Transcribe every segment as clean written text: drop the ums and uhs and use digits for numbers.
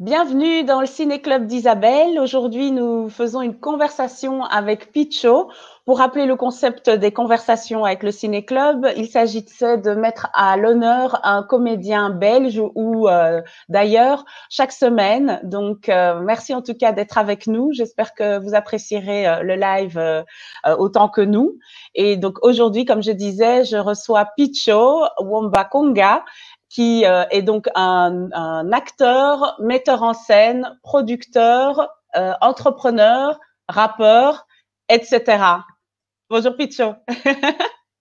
Bienvenue dans le Ciné-Club d'Isabelle. Aujourd'hui, nous faisons une conversation avec Picho. Pour rappeler le concept des conversations avec le Ciné-Club, il s'agissait de mettre à l'honneur un comédien belge ou d'ailleurs chaque semaine. Donc, merci en tout cas d'être avec nous. J'espère que vous apprécierez le live autant que nous. Et donc, aujourd'hui, comme je disais, je reçois Picho Wombakonga, qui est donc un acteur, metteur en scène, producteur, entrepreneur, rappeur, etc. Bonjour Picho.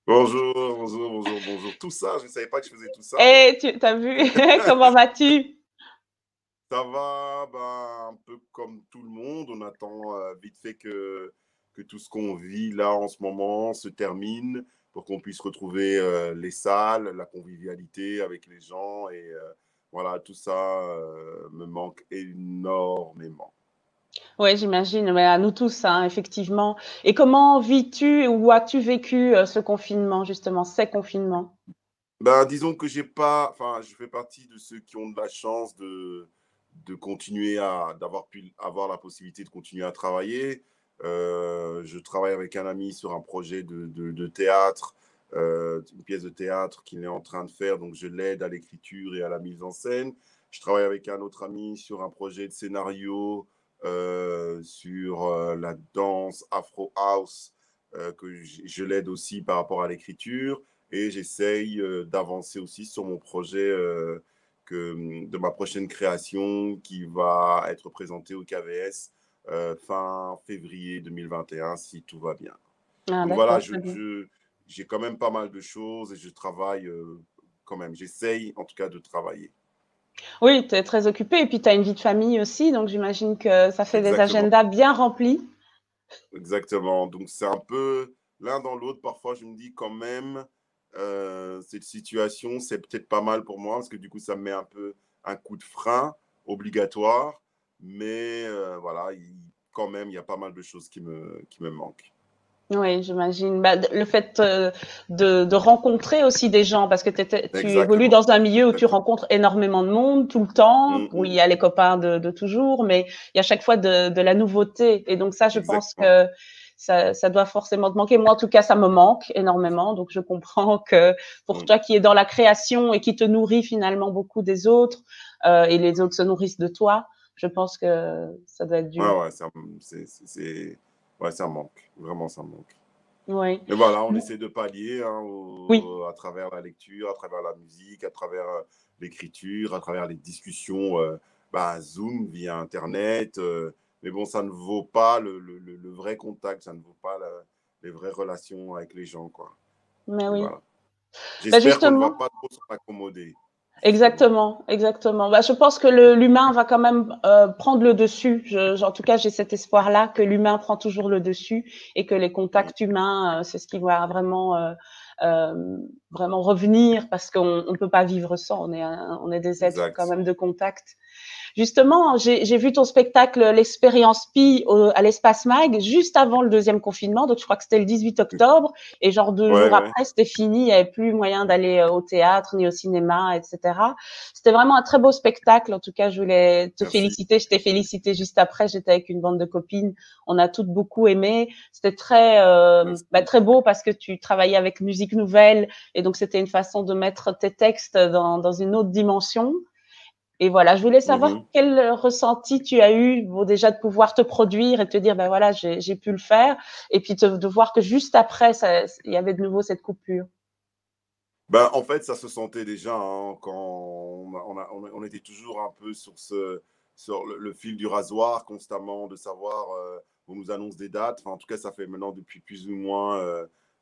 Bonjour, bonjour, bonjour, bonjour. Tout ça, je ne savais pas que je faisais tout ça, mais Et tu as vu, comment vas-tu? ça va, ben, un peu comme tout le monde. On attend vite fait que tout ce qu'on vit là en ce moment se termine pour qu'on puisse retrouver les salles, la convivialité avec les gens. Et voilà, tout ça me manque énormément. Oui, j'imagine, mais à nous tous, hein, effectivement. Et comment vis-tu ou as-tu vécu ce confinement, justement, ces confinements? Ben, disons que j'ai pas, enfin, je fais partie de ceux qui ont de la chance de continuer d'avoir pu avoir la possibilité de continuer à travailler. Je travaille avec un ami sur un projet de théâtre, une pièce de théâtre qu'il est en train de faire, donc je l'aide à l'écriture et à la mise en scène. Je travaille avec un autre ami sur un projet de scénario sur la danse Afro House, que je l'aide aussi par rapport à l'écriture. Et j'essaye d'avancer aussi sur mon projet de ma prochaine création qui va être présentée au KVS fin février 2021 si tout va bien. Ah, Donc voilà, d'accord, très bien. j'ai quand même pas mal de choses et je travaille quand même. J'essaye en tout cas de travailler. Oui, tu es très occupé et puis tu as une vie de famille aussi, donc j'imagine que ça fait des Exactement, agendas bien remplis. exactement. Donc c'est un peu l'un dans l'autre. Parfois je me dis quand même, cette situation, c'est peut-être pas mal pour moi parce que du coup ça me met un peu un coup de frein obligatoire. Mais voilà, quand même, il y a pas mal de choses qui me manquent. Oui, j'imagine. Bah, le fait de rencontrer aussi des gens, parce que tu évolues Exactement. dans un milieu où tu Exactement. rencontres énormément de monde tout le temps. Mm, Oui, il mm, y a les copains de toujours, mais il y a chaque fois de la nouveauté. Et donc ça, je pense exactement. que ça doit forcément te manquer. Moi, en tout cas, ça me manque énormément. Donc je comprends que pour Mm. toi qui es dans la création et qui te nourrit finalement beaucoup des autres, et les autres se nourrissent de toi, je pense que ça doit être dur. Ouais, ouais, ouais, ça manque. Vraiment, ça manque. Oui. Mais voilà, on essaie de pallier hein, Oui. à travers la lecture, à travers la musique, à travers l'écriture, à travers les discussions bah, Zoom via Internet. Mais bon, ça ne vaut pas le vrai contact, ça ne vaut pas les vraies relations avec les gens, quoi. Mais Donc oui. voilà. Bah J'espère qu'on ne va justement, pas trop s'en accommoder, justement. exactement, exactement. Bah, je pense que l'humain va quand même prendre le dessus. En tout cas, j'ai cet espoir-là que l'humain prend toujours le dessus et que les Mm. contacts humains, c'est ce qui va euh, vraiment revenir parce qu'on ne peut pas vivre sans. On est des êtres quand Exact. même de contact. Justement, j'ai vu ton spectacle L'expérience Pi à l'Espace Mag juste avant le deuxième confinement, donc je crois que c'était le 18 octobre, et genre 2 jours Ouais, ouais. après, c'était fini, il n'y avait plus moyen d'aller au théâtre ni au cinéma, etc. C'était vraiment un très beau spectacle. En tout cas, je voulais te Merci. féliciter. Je t'ai félicité juste après. J'étais avec une bande de copines. On a toutes beaucoup aimé. C'était Merci. très beau parce que tu travaillais avec musique nouvelle et donc c'était une façon de mettre tes textes dans une autre dimension. Et voilà, je voulais savoir Mhm. quel ressenti tu as eu, bon, déjà de pouvoir te produire et te dire, ben voilà, j'ai pu le faire, et puis de voir que juste après, il y avait de nouveau cette coupure. Ben, en fait, ça se sentait déjà hein, quand on était toujours un peu sur le fil du rasoir constamment, de savoir, on nous annonce des dates. Enfin, en tout cas, ça fait maintenant depuis plus ou moins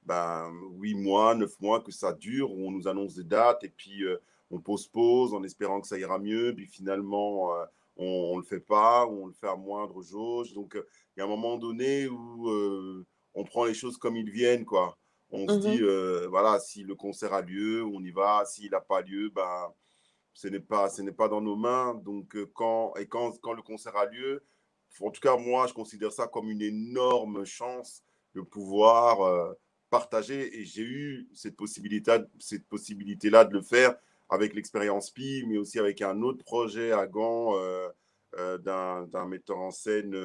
ben, 8 mois, 9 mois que ça dure, où on nous annonce des dates et puis on pose en espérant que ça ira mieux. Puis finalement, on ne le fait pas ou on le fait à moindre jauge. Donc, il y a un moment donné où on prend les choses comme ils viennent, quoi. On se dit, Mhm, voilà, si le concert a lieu, on y va. S'il n'a pas lieu, ben, ce n'est pas dans nos mains. Donc, quand le concert a lieu, en tout cas, moi, je considère ça comme une énorme chance de pouvoir partager. Et j'ai eu cette possibilité-là de le faire avec l'expérience Pi, mais aussi avec un autre projet à Gand d'un metteur en scène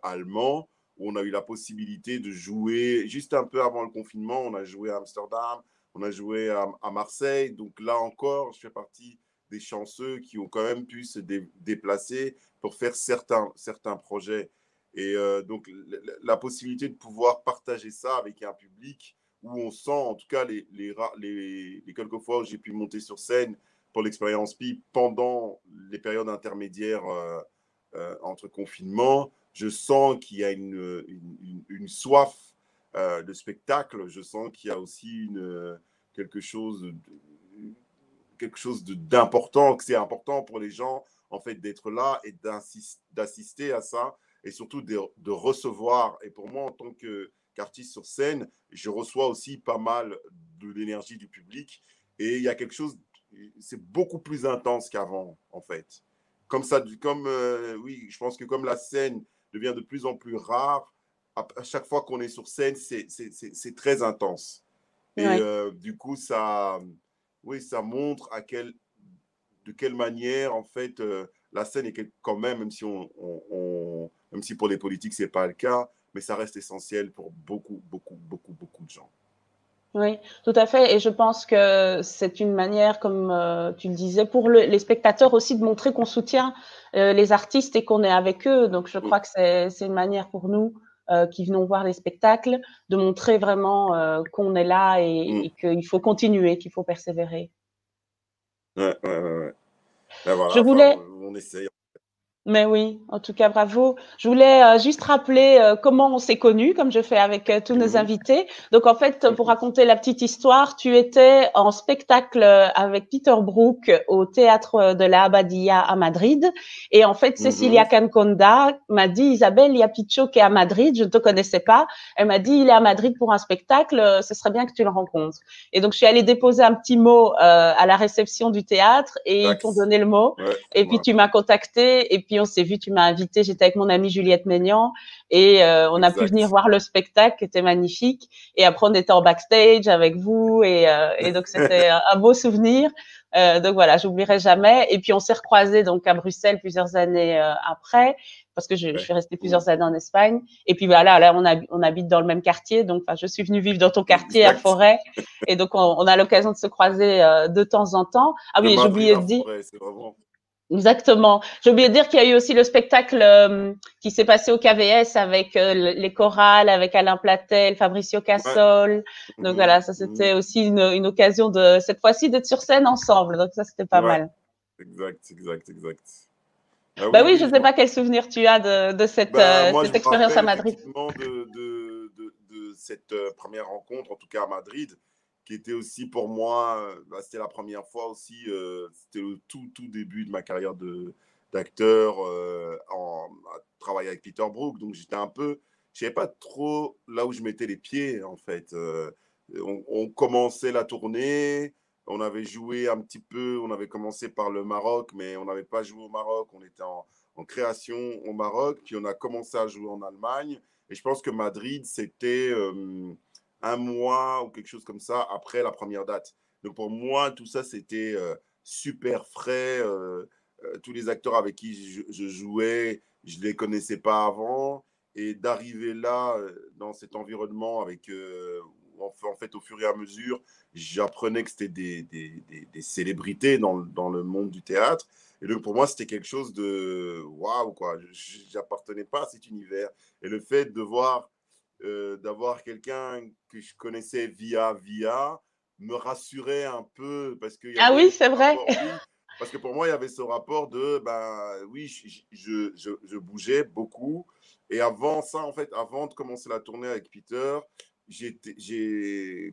allemand, où on a eu la possibilité de jouer juste un peu avant le confinement. On a joué à Amsterdam, on a joué à Marseille. Donc là encore, je fais partie des chanceux qui ont quand même pu se déplacer pour faire certains projets. Et donc, la possibilité de pouvoir partager ça avec un public où on sent, en tout cas, les quelques fois où j'ai pu monter sur scène pour l'expérience PI pendant les périodes intermédiaires entre confinements, je sens qu'il y a une soif de spectacle. Je sens qu'il y a aussi quelque chose d'important, que c'est important pour les gens, en fait, d'être là et d'assister à ça et surtout de recevoir. Et pour moi, en tant qu'artiste sur scène, je reçois aussi pas mal de l'énergie du public et il y a quelque chose, c'est beaucoup plus intense qu'avant, en fait. Comme ça, oui, je pense que comme la scène devient de plus en plus rare, à chaque fois qu'on est sur scène, c'est très intense. Et Oui. du coup, oui, ça montre de quelle manière, en fait, la scène est quand même, même si pour les politiques, ce n'est pas le cas, mais ça reste essentiel pour beaucoup, beaucoup, beaucoup, beaucoup de gens. Oui, tout à fait. Et je pense que c'est une manière, comme tu le disais, pour les spectateurs aussi de montrer qu'on soutient les artistes et qu'on est avec eux. Donc, je Mm, crois que c'est une manière pour nous qui venons voir les spectacles de montrer vraiment qu'on est là mm. et qu'il faut continuer, qu'il faut persévérer. Ouais, ouais, ouais, ouais. Ben Je voilà, enfin, voulais on essaye. Mais oui, en tout cas, bravo. Je voulais juste rappeler comment on s'est connus, comme je fais avec tous nos Mhm, invités. Donc, en fait, pour mhm, raconter la petite histoire, tu étais en spectacle avec Peter Brook au théâtre de la Abadia à Madrid. Et en fait, Cecilia mhm. Canconda m'a dit, Isabelle, il y a Picho qui est à Madrid. Je ne te connaissais pas. Elle m'a dit, il est à Madrid pour un spectacle. Ce serait bien que tu le rencontres. Et donc, je suis allée déposer un petit mot à la réception du théâtre et ils t'ont Dax. donné le mot. Ouais, je Et me puis tu m'as rappelle. contacté et puis on s'est vu, tu m'as invité. J'étais avec mon amie Juliette Maignan et on a pu venir Exact. voir le spectacle qui était magnifique. Et après on était en backstage avec vous et donc c'était un beau souvenir. Donc voilà, j'oublierai jamais. Et puis on s'est recroisés donc à Bruxelles plusieurs années après parce que je Ouais. suis restée Mm. plusieurs années en Espagne. Et puis voilà, là on habite dans le même quartier, donc enfin, je suis venue vivre dans ton quartier à Exact. Forêt. Et donc on a l'occasion de se croiser de temps en temps. Ah De oui, j'ai Madrid oublié à de dire. Forêt, c'est vraiment. Exactement. J'ai oublié de dire qu'il y a eu aussi le spectacle qui s'est passé au KVS avec les chorales, avec Alain Platel, Fabricio Ouais. Cassol. Donc Mhm, voilà, ça mhm. c'était aussi une occasion de cette fois-ci d'être sur scène ensemble. Donc ça c'était pas Ouais. mal. Exact, exact, exact. Ah Bah oui, oui, oui, je je sais me. pas quel souvenir tu as de Ben, moi, je cette me expérience à rappelle Madrid. effectivement de cette première rencontre, en tout cas à Madrid, qui était aussi pour moi, bah, c'était la première fois aussi, c'était le tout début de ma carrière d'acteur à travailler avec Peter Brook. Donc j'étais un peu, je ne savais pas trop là où je mettais les pieds, en fait. On commençait la tournée, on avait joué un petit peu, on avait commencé par le Maroc, mais on n'avait pas joué au Maroc, on était en création au Maroc, puis on a commencé à jouer en Allemagne. Et je pense que Madrid, c'était un mois ou quelque chose comme ça après la première date. Donc pour moi, tout ça, c'était super frais. Tous les acteurs avec qui je jouais, je ne les connaissais pas avant. Et d'arriver là, dans cet environnement, avec, en fait, au fur et à mesure, j'apprenais que c'était des célébrités dans le monde du théâtre. Et donc, pour moi, c'était quelque chose de waouh, quoi. Je n'appartenais pas à cet univers. Et le fait de voir, d'avoir quelqu'un que je connaissais via, me rassurait un peu parce qu'il y Ah oui, avait c'est ce vrai. rapport, oui, parce que pour moi, il y avait ce rapport de, ben oui, je bougeais beaucoup. Et avant ça, en fait, avant de commencer la tournée avec Peter,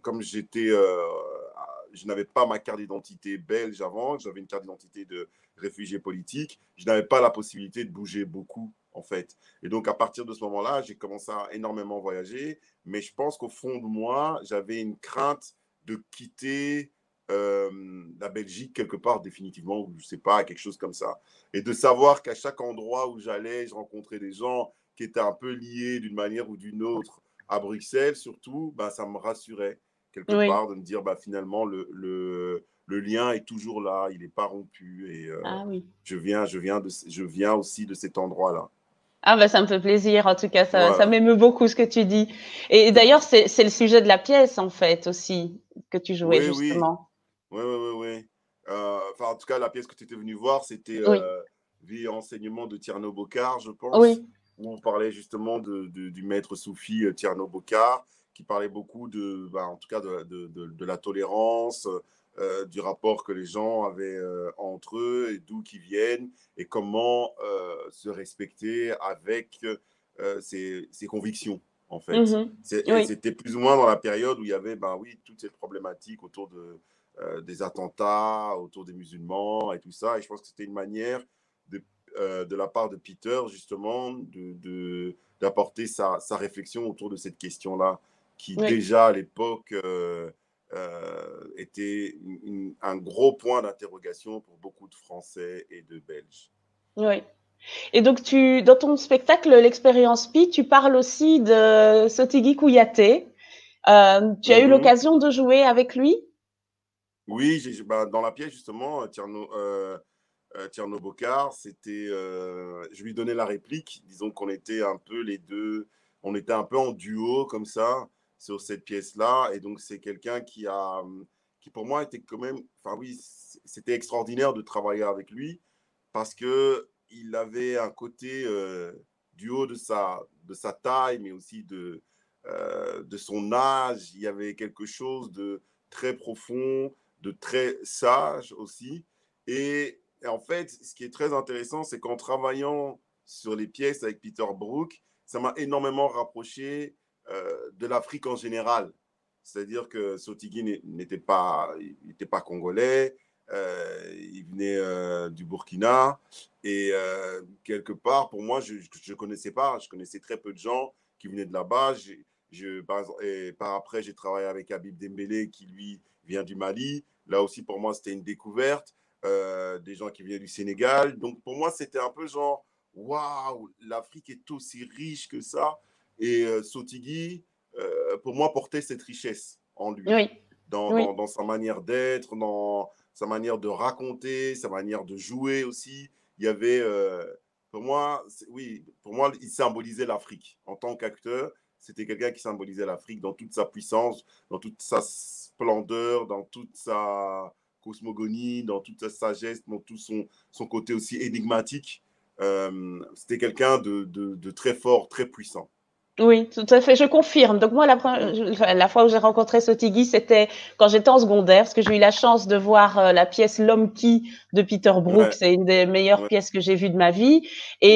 comme je n'avais pas ma carte d'identité belge avant, j'avais une carte d'identité de réfugié politique, je n'avais pas la possibilité de bouger beaucoup, en fait. Et donc, à partir de ce moment-là, j'ai commencé à énormément voyager, mais je pense qu'au fond de moi, j'avais une crainte de quitter la Belgique quelque part définitivement, ou je sais pas, quelque chose comme ça. Et de savoir qu'à chaque endroit où j'allais, je rencontrais des gens qui étaient un peu liés d'une manière ou d'une autre à Bruxelles, surtout, bah, ça me rassurait quelque Oui. part de me dire bah, finalement le lien est toujours là, il n'est pas rompu. Et Ah oui. je viens aussi de cet endroit-là. Ah bah ça me fait plaisir, en tout cas, ça Voilà. m'émeut beaucoup ce que tu dis. Et d'ailleurs, c'est le sujet de la pièce, en fait, aussi, que tu jouais Oui, oui, justement. oui, oui, oui, oui. Enfin, en tout cas, la pièce que tu étais venu voir, c'était Oui, Vie et enseignement de Tierno Bokar, je pense, oui, où on parlait justement du maître soufi Tierno Bokar, qui parlait beaucoup en tout cas, de la tolérance, du rapport que les gens avaient entre eux et d'où qu'ils viennent et comment se respecter avec ses convictions, en fait. mhm, Et oui, c'était plus ou moins dans la période où il y avait, ben oui, toute cette problématique autour des attentats, autour des musulmans et tout ça. Et je pense que c'était une manière de la part de Peter, justement, d'apporter sa réflexion autour de cette question-là, qui oui, déjà à l'époque était un gros point d'interrogation pour beaucoup de Français et de Belges. oui. Et donc, dans ton spectacle, l'expérience Pi, tu parles aussi de Sotigui Kouyaté. Tu as eu Mhm. l'occasion de jouer avec lui? Oui, dans la pièce, justement, Tierno Bokar, je lui donnais la réplique. Disons qu'on était un peu les deux, on était un peu en duo comme ça sur cette pièce-là. Et donc, c'est quelqu'un qui pour moi était quand même, enfin oui, c'était extraordinaire de travailler avec lui parce que il avait un côté du haut de sa taille, mais aussi de son âge. Il y avait quelque chose de très profond, de très sage aussi. Et en fait, ce qui est très intéressant, c'est qu'en travaillant sur les pièces avec Peter Brook, ça m'a énormément rapproché de l'Afrique en général. C'est-à-dire que Sotigui n'était pas congolais, il venait du Burkina. Et quelque part, pour moi, je ne connaissais pas, je connaissais très peu de gens qui venaient de là-bas. Par après, j'ai travaillé avec Habib Dembélé, qui lui vient du Mali. Là aussi, pour moi, c'était une découverte. Des gens qui venaient du Sénégal. Donc, pour moi, c'était un peu genre, waouh, l'Afrique est aussi riche que ça. Et Sotigui, pour moi, portait cette richesse en lui, Oui, oui, dans sa manière d'être, dans sa manière de raconter, sa manière de jouer aussi. Il y avait, oui, pour moi, il symbolisait l'Afrique. En tant qu'acteur, c'était quelqu'un qui symbolisait l'Afrique dans toute sa puissance, dans toute sa splendeur, dans toute sa cosmogonie, dans toute sa sagesse, dans tout son côté aussi énigmatique. C'était quelqu'un de très fort, très puissant. oui, tout à fait, je confirme. Donc moi, la fois où j'ai rencontré Sotigui, c'était quand j'étais en secondaire, parce que j'ai eu la chance de voir la pièce L'Homme qui de Peter Brook. Ouais, C'est une des meilleures ouais. pièces que j'ai vues de ma vie. Mmh.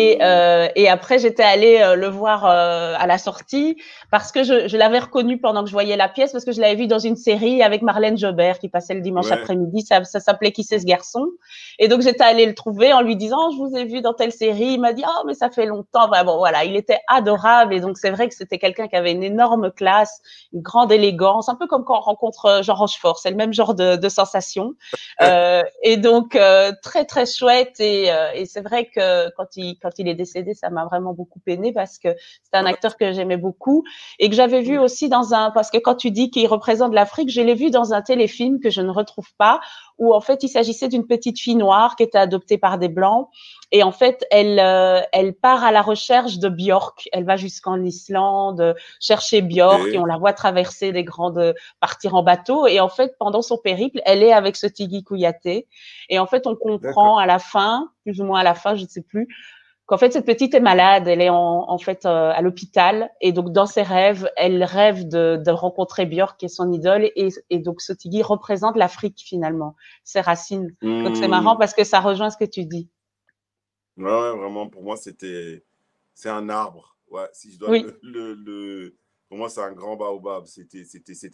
Et après, j'étais allée le voir à la sortie parce que je l'avais reconnu pendant que je voyais la pièce, parce que je l'avais vu dans une série avec Marlène Jobert qui passait le dimanche Ouais. après-midi. Ça s'appelait Qui c'est ce garçon? Et donc j'étais allée le trouver en lui disant, oh, je vous ai vu dans telle série. Il m'a dit, oh mais ça fait longtemps. Enfin, bon voilà, il était adorable. Et donc c'est vrai que c'était quelqu'un qui avait une énorme classe, une grande élégance, un peu comme quand on rencontre Jean Rochefort. C'est le même genre de sensation. Et donc très très chouette. Et c'est vrai que quand il est décédé, ça m'a vraiment beaucoup peiné parce que c'est un Ouais. acteur que j'aimais beaucoup et que j'avais vu aussi parce que quand tu dis qu'il représente l'Afrique, je l'ai vu dans un téléfilm que je ne retrouve pas, où en fait il s'agissait d'une petite fille noire qui était adoptée par des blancs. Et en fait, elle part à la recherche de Björk. Elle va jusqu'en Islande chercher Björk et Ok. on la voit traverser des grandes, partir en bateau. Et en fait, pendant son périple, elle est avec ce Tigui Kouyaté. Et en fait, on D'accord. comprend à la fin, plus ou moins à la fin, je ne sais plus, qu'en fait cette petite est malade, elle est en fait à l'hôpital et donc dans ses rêves, elle rêve de rencontrer Björk qui est son idole et donc Sotigui représente l'Afrique finalement, ses racines. Donc c'est marrant Mmh. parce que ça rejoint ce que tu dis. Ouais, ouais, vraiment, pour moi, c'est un arbre. Ouais, si je dois Oui, pour moi, c'est un grand baobab. C'était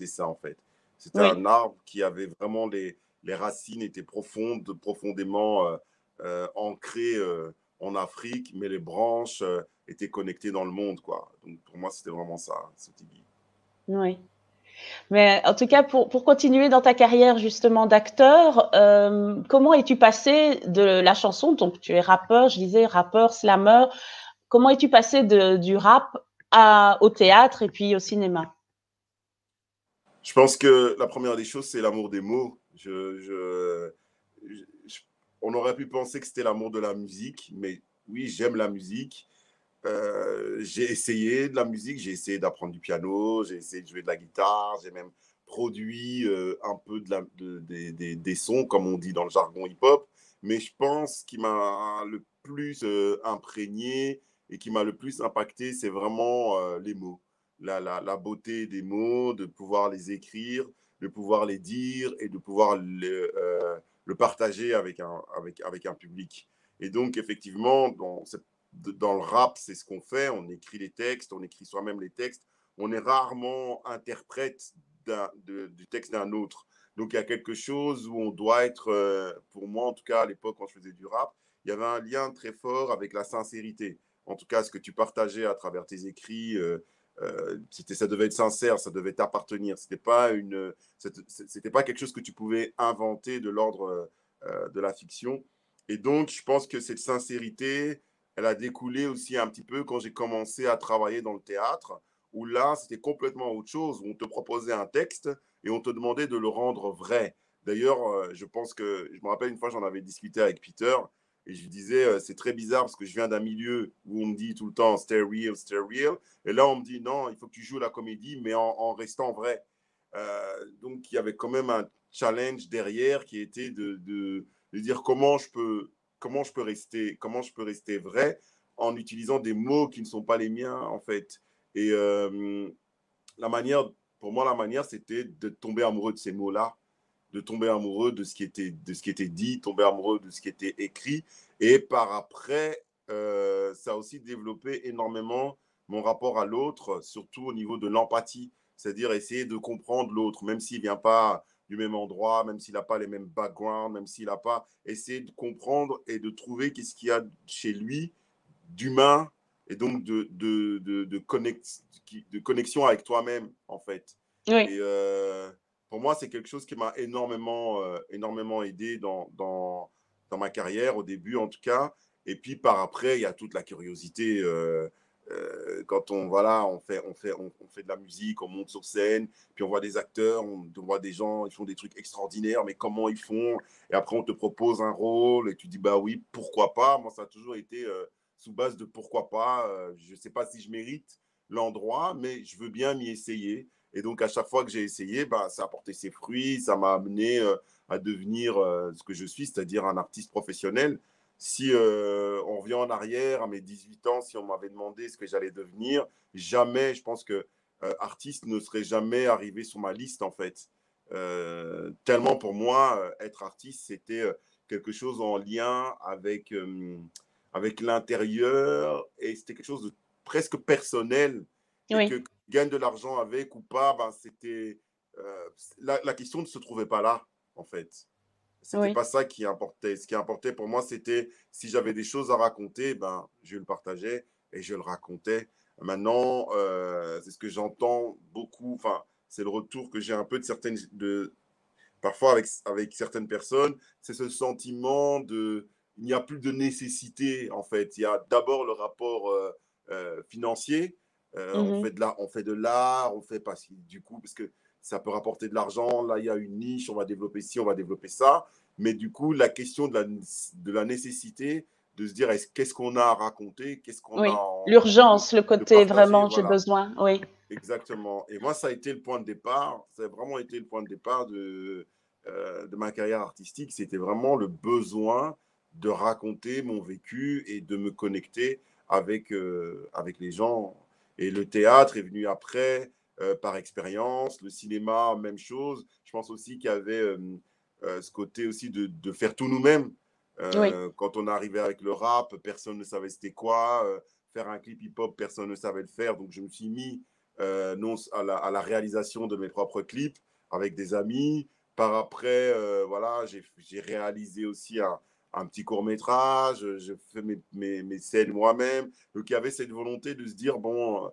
ça, en fait. C'était oui, un arbre qui avait vraiment les racines étaient profondes, profondément ancrées en Afrique, mais les branches étaient connectées dans le monde, quoi. Donc, pour moi, c'était vraiment ça, ce Tigui. oui. Mais en tout cas, pour continuer dans ta carrière justement d'acteur, comment es-tu passé de la chanson, donc tu es rappeur, je disais rappeur, slammer, comment es-tu passé du rap au théâtre et puis au cinéma? Je pense que la première des choses, c'est l'amour des mots. On aurait pu penser que c'était l'amour de la musique, mais oui, j'aime la musique. J'ai essayé de la musique, j'ai essayé d'apprendre du piano, j'ai essayé de jouer de la guitare, j'ai même produit un peu des sons, comme on dit dans le jargon hip-hop. Mais je pense qui m'a le plus imprégné et qui m'a le plus impacté, c'est vraiment les mots. La beauté des mots, de pouvoir les écrire, de pouvoir les dire et de pouvoir le partager avec un public. Et donc, effectivement, dans le rap, c'est ce qu'on fait. On écrit les textes, on écrit soi-même les textes. On est rarement interprète du texte d'un autre. Donc, il y a quelque chose où on doit être, pour moi en tout cas, à l'époque, quand je faisais du rap, il y avait un lien très fort avec la sincérité. En tout cas, ce que tu partageais à travers tes écrits, ça devait être sincère, ça devait t'appartenir. C'était pas quelque chose que tu pouvais inventer de l'ordre de la fiction. Et donc, je pense que cette sincérité, elle a découlé aussi un petit peu quand j'ai commencé à travailler dans le théâtre, où là, c'était complètement autre chose, où on te proposait un texte et on te demandait de le rendre vrai. D'ailleurs, je me rappelle une fois, j'en avais discuté avec Peter, et je lui disais, c'est très bizarre parce que je viens d'un milieu où on me dit tout le temps, stay real, stay real. Et là, on me dit, non, il faut que tu joues la comédie, mais en restant vrai. Donc, il y avait quand même un challenge derrière qui était de dire comment je peux rester vrai en utilisant des mots qui ne sont pas les miens, en fait. Et la manière, pour moi, la manière, c'était de tomber amoureux de ces mots-là, de tomber amoureux de ce qui était dit, tomber amoureux de ce qui était écrit. Et par après, ça a aussi développé énormément mon rapport à l'autre, surtout au niveau de l'empathie, c'est-à-dire essayer de comprendre l'autre, même s'il ne vient pas du même endroit, même s'il n'a pas les mêmes backgrounds, même s'il n'a pas, essayer de comprendre et de trouver qu'est-ce qu'il y a chez lui d'humain et donc de connexion avec toi-même, en fait. Oui, Et pour moi, c'est quelque chose qui m'a énormément aidé dans ma carrière, au début en tout cas. Et puis par après, il y a toute la curiosité. Quand on fait de la musique, on monte sur scène, puis on voit des acteurs, on voit des gens, ils font des trucs extraordinaires, mais comment ils font? Et après, on te propose un rôle et tu dis, bah oui, pourquoi pas? Moi, ça a toujours été sous base de pourquoi pas. Je ne sais pas si je mérite l'endroit, mais je veux bien m'y essayer. Et donc, à chaque fois que j'ai essayé, bah, ça a porté ses fruits, ça m'a amené à devenir ce que je suis, c'est-à-dire un artiste professionnel. Si on revient en arrière, à mes 18 ans, si on m'avait demandé ce que j'allais devenir, jamais, je pense que artiste ne serait jamais arrivé sur ma liste, en fait. Tellement pour moi, être artiste, c'était quelque chose en lien avec l'intérieur et c'était quelque chose de presque personnel et que oui, tu gagnes de l'argent avec ou pas, ben, la question ne se trouvait pas là, en fait. C'était oui, pas ça qui importait. Ce qui importait pour moi, c'était si j'avais des choses à raconter, ben, je le partageais et je le racontais. Maintenant, c'est ce que j'entends beaucoup. Enfin, c'est le retour que j'ai un peu parfois avec certaines personnes. C'est ce sentiment il n'y a plus de nécessité en fait. Il y a d'abord le rapport financier. mhm, On fait de l'art, on fait parce que ça peut rapporter de l'argent. Là, il y a une niche, on va développer ci, on va développer ça. Mais du coup, la question de la nécessité, de se dire qu'est-ce qu'on a à raconter, qu'est-ce qu'on a oui. envie L'urgence, le de côté partager, vraiment, j'ai voilà. besoin, oui, Exactement. Et moi, ça a été le point de départ. Ça a vraiment été le point de départ de ma carrière artistique. C'était vraiment le besoin de raconter mon vécu et de me connecter avec les gens. Et le théâtre est venu après, par expérience. Le cinéma, même chose. Je pense aussi qu'il y avait ce côté aussi de faire tout nous-mêmes. oui, Quand on arrivait avec le rap, personne ne savait c'était quoi. Faire un clip hip-hop, personne ne savait le faire. Donc, je me suis mis non, à la réalisation de mes propres clips avec des amis. Par après, voilà, j'ai réalisé aussi un petit court métrage, je fais mes scènes moi-même. Donc il y avait cette volonté de se dire, bon,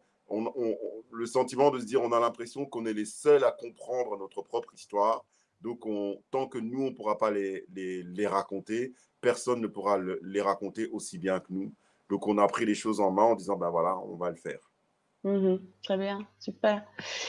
le sentiment de se dire, on a l'impression qu'on est les seuls à comprendre notre propre histoire. Donc tant que nous, on ne pourra pas les raconter, personne ne pourra les raconter aussi bien que nous. Donc on a pris les choses en main en disant, ben voilà, on va le faire. Très bien, super.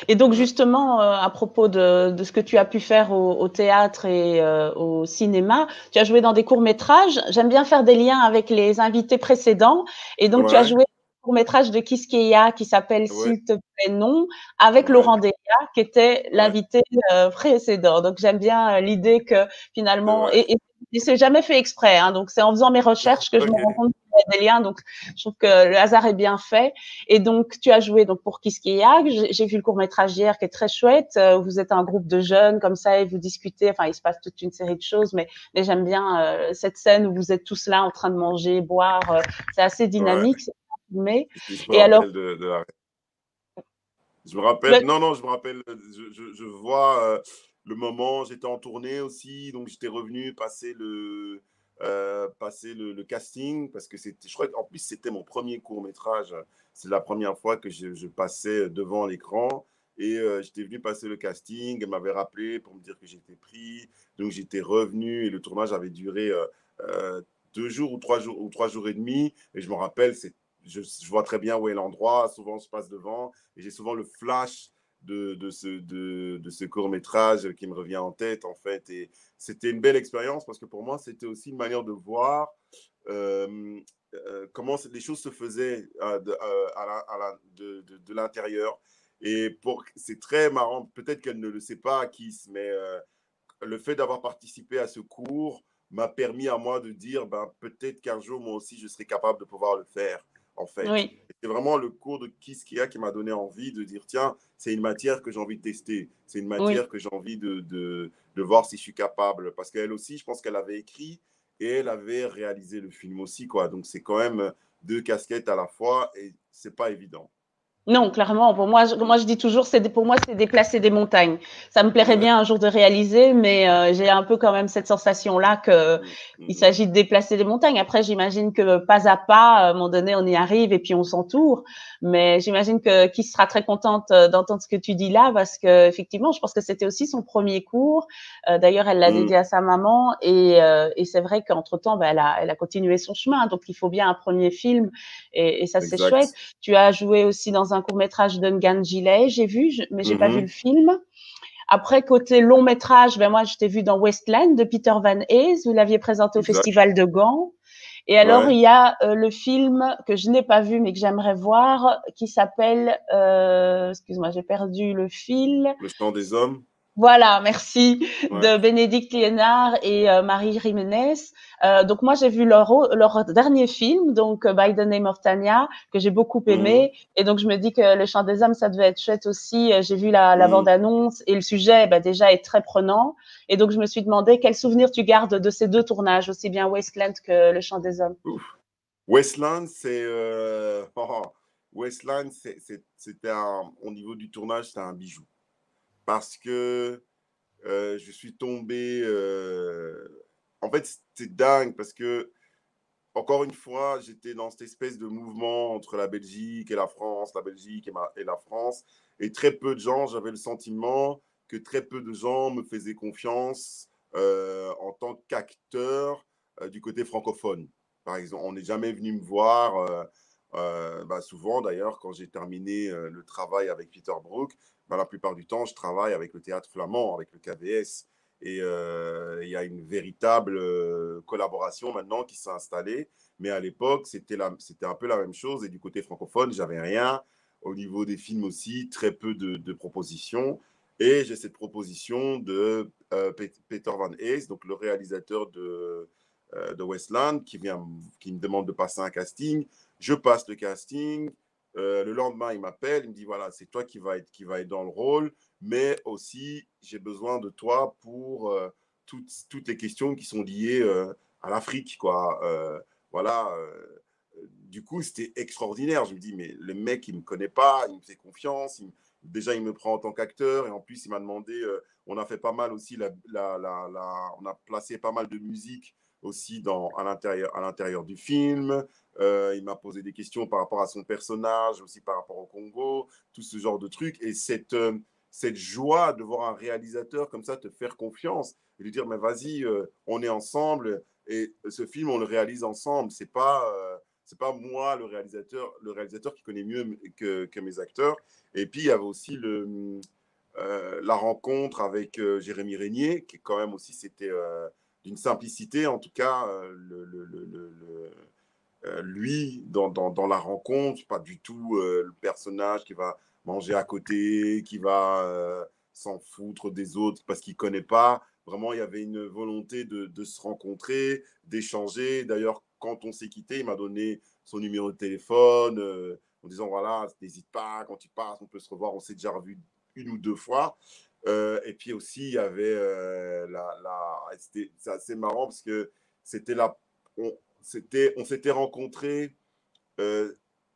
Et donc Ouais, justement, à propos de ce que tu as pu faire au théâtre et au cinéma, tu as joué dans des courts-métrages. J'aime bien faire des liens avec les invités précédents. Et donc tu as ouais, joué un court-métrage de Kiskeya qui s'appelle ouais, «S'il te plaît non», avec ouais, Laurent Delia, qui était ouais, l'invité précédent. Donc j'aime bien l'idée que c'est finalement, vrai. et c'est jamais fait exprès, hein, donc c'est en faisant mes recherches que je me rends Ok, compte qu'il y a des liens. Donc je trouve que le hasard est bien fait. Et donc, tu as joué donc pour Kiskiag. J'ai vu le court-métrage hier qui est très chouette. Vous êtes un groupe de jeunes comme ça et vous discutez. Enfin, il se passe toute une série de choses, mais j'aime bien cette scène où vous êtes tous là en train de manger, boire. C'est assez ouais, dynamique, c'est bien filmé. je me Et alors, rappelle de la. Je me rappelle, ben, non, non, je me rappelle, je vois le moment, j'étais en tournée aussi, donc j'étais revenu passer le casting, parce que c'était, je crois qu'en plus c'était mon premier court-métrage, c'est la première fois que je passais devant l'écran, et j'étais venu passer le casting, elle m'avait rappelé pour me dire que j'étais pris, donc j'étais revenu, et le tournage avait duré euh, 2 jours ou 3 jours et demi, et je me rappelle, je vois très bien où est l'endroit, souvent je passe devant, et j'ai souvent le flash de ce court-métrage qui me revient en tête, en fait. Et c'était une belle expérience parce que pour moi, c'était aussi une manière de voir euh, comment les choses se faisaient de l'intérieur. Et c'est très marrant, peut-être qu'elle ne le sait pas, Kiss, mais le fait d'avoir participé à ce cours m'a permis à moi de dire ben, peut-être qu'un jour, moi aussi, je serai capable de pouvoir le faire, en fait. oui, C'est vraiment le cours de Kiskia qui m'a donné envie de dire tiens, c'est une matière que j'ai envie de tester, c'est une oui. matière que j'ai envie de voir si je suis capable. Parce qu'elle aussi, je pense qu'elle avait écrit et elle avait réalisé le film aussi, quoi. Donc c'est quand même deux casquettes à la fois et c'est pas évident. Non, clairement. Pour moi, je dis toujours, pour moi, c'est déplacer des montagnes. Ça me plairait Ouais. bien un jour de réaliser, mais j'ai un peu quand même cette sensation-là que Mm, il mm, s'agit de déplacer des montagnes. Après, j'imagine que pas à pas, à un moment donné, on y arrive et puis on s'entoure. Mais j'imagine que qui sera très contente d'entendre ce que tu dis là, parce que effectivement, je pense que c'était aussi son premier cours. D'ailleurs, elle l'a mm. dédié à sa maman et c'est vrai qu'entre temps, ben, elle a continué son chemin. Donc, il faut bien un premier film et ça, c'est chouette. Exact. Tu as joué aussi dans un court-métrage d'Ungan Gillet, j'ai vu, mais j'ai pas vu le Mhm. film. Après, côté long métrage, ben moi, je t'ai vu dans Wasteland de Peter Van Hayes. Vous l'aviez présenté au Exact. Festival de Gand. Et alors, Ouais. il y a le film que je n'ai pas vu, mais que j'aimerais voir, qui s'appelle, excuse-moi, j'ai perdu le fil. Le chant des hommes. Voilà, merci, Ouais. de Bénédicte Liénard et Marie Jiménez. Donc moi j'ai vu leur dernier film, donc By the Name of Tanya, que j'ai beaucoup Mhm. aimé. Et donc je me dis que Le Chant des Hommes, ça devait être chouette aussi. J'ai vu la Mhm. bande-annonce et le sujet bah, déjà est très prenant. Et donc je me suis demandé quel souvenir tu gardes de ces deux tournages, aussi bien Wasteland que Le Chant des Hommes. Ouf. Westland, Westland, au niveau du tournage, c'était un bijou. Parce que je suis tombé. En fait, c'était dingue parce que, encore une fois, j'étais dans cette espèce de mouvement entre la Belgique et la France, la Belgique et la France. Et très peu de gens, j'avais le sentiment que très peu de gens me faisaient confiance en tant qu'acteur du côté francophone. Par exemple, on n'est jamais venu me voir. Bah souvent, d'ailleurs, quand j'ai terminé le travail avec Peter Brook, bah, la plupart du temps, je travaille avec le théâtre flamand, avec le KVS. Et il y a une véritable collaboration maintenant qui s'est installée. Mais à l'époque, c'était un peu la même chose. Et du côté francophone, j'avais rien. Au niveau des films aussi, très peu de propositions. Et j'ai cette proposition de Peter Van Hayes, donc le réalisateur de Westland, qui me demande de passer un casting. Je passe le casting. Le lendemain, il m'appelle, il me dit voilà, c'est toi qui va être dans le rôle, mais aussi j'ai besoin de toi pour toutes les questions qui sont liées à l'Afrique, quoi. Voilà. Du coup, c'était extraordinaire. Je me dis, mais le mec, il me connaît pas, il me fait confiance. Déjà, il me prend en tant qu'acteur et en plus, il m'a demandé. On a fait pas mal aussi, on a placé pas mal de musique aussi à l'intérieur du film. Il m'a posé des questions par rapport à son personnage, aussi par rapport au Congo, tout ce genre de trucs. Et cette joie de voir un réalisateur comme ça te faire confiance et lui dire, mais vas-y, on est ensemble et ce film, on le réalise ensemble. C'est pas c'est pas moi le réalisateur qui connaît mieux que mes acteurs. Et puis il y avait aussi la rencontre avec Jérémy Régnier, qui quand même aussi c'était d'une simplicité, en tout cas lui dans la rencontre, pas du tout le personnage qui va manger à côté, qui va s'en foutre des autres parce qu'il ne connaît pas. Vraiment, il y avait une volonté de se rencontrer, d'échanger. D'ailleurs, quand on s'est quitté, il m'a donné son numéro de téléphone en disant, voilà, n'hésite pas, quand tu passes, on peut se revoir. On s'est déjà revu une ou deux fois. Et puis aussi, il y avait c'est assez marrant parce que c'était on s'était rencontrés,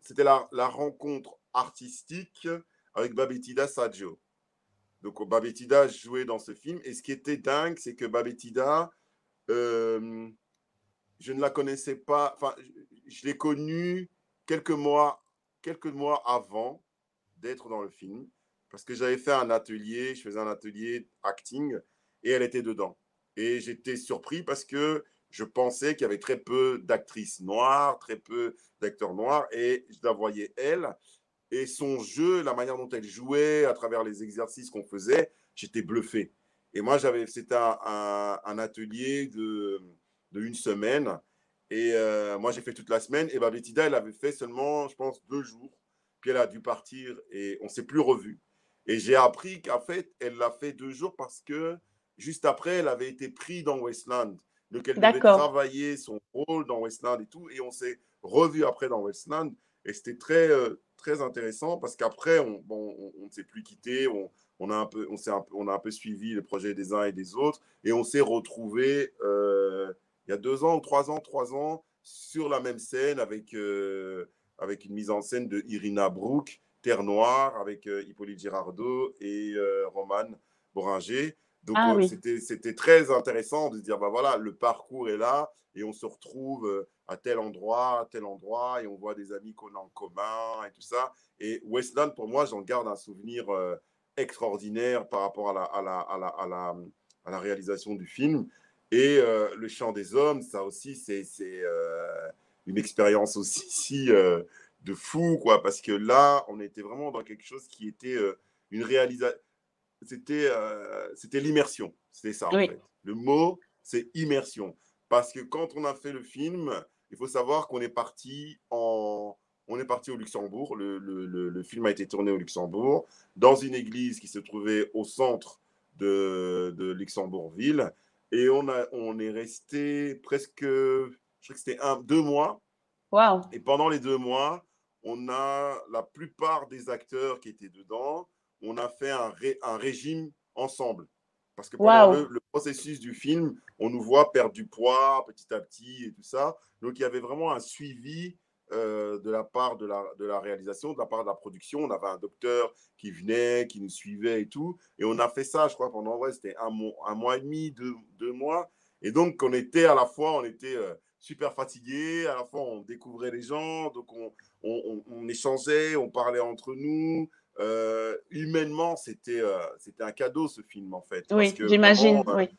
c'était la rencontre artistique avec Babetida Saggio. Donc Babetida jouait dans ce film. Et ce qui était dingue, c'est que Babetida, je ne la connaissais pas, enfin, je l'ai connue quelques mois avant d'être dans le film, parce que j'avais fait un atelier, je faisais un atelier acting, et elle était dedans. Et j'étais surpris parce que je pensais qu'il y avait très peu d'actrices noires, très peu d'acteurs noirs, et je la voyais elle, et son jeu, la manière dont elle jouait, à travers les exercices qu'on faisait, j'étais bluffé. Et moi, c'était un atelier de une semaine. Et moi, j'ai fait toute la semaine. Et Babetida, elle avait fait seulement, je pense, 2 jours. Puis elle a dû partir et on ne s'est plus revus. Et j'ai appris qu'en fait, elle l'a fait 2 jours parce que juste après, elle avait été prise dans Westland. Donc, elle devait D'accord. travailler son rôle dans Westland et tout. Et on s'est revus après dans Westland. Et c'était très intéressant parce qu'après, on ne s'est plus quitté. On a un peu suivi le projet des uns et des autres. Et on s'est retrouvés il y a 2 ans ou 3 ans, sur la même scène avec une mise en scène de Irina Brook, Terre Noire, avec Hippolyte Girardot et Roman Boringer. Donc, Ah oui. c'était très intéressant de se dire, bah voilà, le parcours est là et on se retrouve à tel endroit, et on voit des amis qu'on a en commun et tout ça. Et Westland, pour moi, j'en garde un souvenir extraordinaire par rapport à la réalisation du film. Et le chant des hommes, ça aussi, c'est une expérience aussi de fou, quoi, parce que là, on était vraiment dans quelque chose qui était une réalisation. C'était l'immersion, c'était ça en Oui. fait. Le mot, c'est immersion. Parce que quand on a fait le film, il faut savoir on est parti au Luxembourg. Le film a été tourné au Luxembourg, dans une église qui se trouvait au centre de Luxembourgville. Et on est resté presque, je crois que c'était 2 mois. Waouh. Et pendant les 2 mois, on a la plupart des acteurs qui étaient dedans, on a fait un régime ensemble. Parce que pendant Waouh. le processus du film, on nous voit perdre du poids petit à petit et tout ça. Donc il y avait vraiment un suivi de la part de la réalisation, de la part de la production. On avait un docteur qui venait, qui nous suivait et tout. Et on a fait ça, je crois, pendant, ouais, c'était un mois et demi, 2 mois. Et donc, on était super fatigué, à la fois on découvrait les gens, donc on échangeait, on parlait entre nous. Humainement, c'était un cadeau ce film en fait, parce Oui, que vraiment, j'imagine. Oui.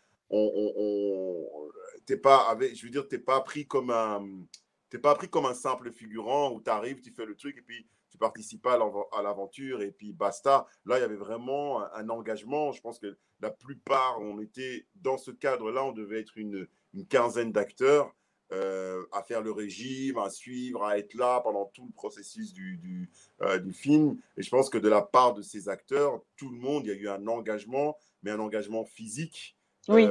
t'es pas avec, je veux dire, t'es pas pris comme un simple figurant où tu arrives, tu fais le truc et puis tu participes pas à l'aventure et puis basta. Là, il y avait vraiment un engagement. Je pense que la plupart, on était dans ce cadre-là, on devait être une quinzaine d'acteurs à faire le régime, à suivre, à être là pendant tout le processus du film. Et je pense que de la part de ces acteurs, tout le monde, il y a eu un engagement, mais un engagement physique, Oui.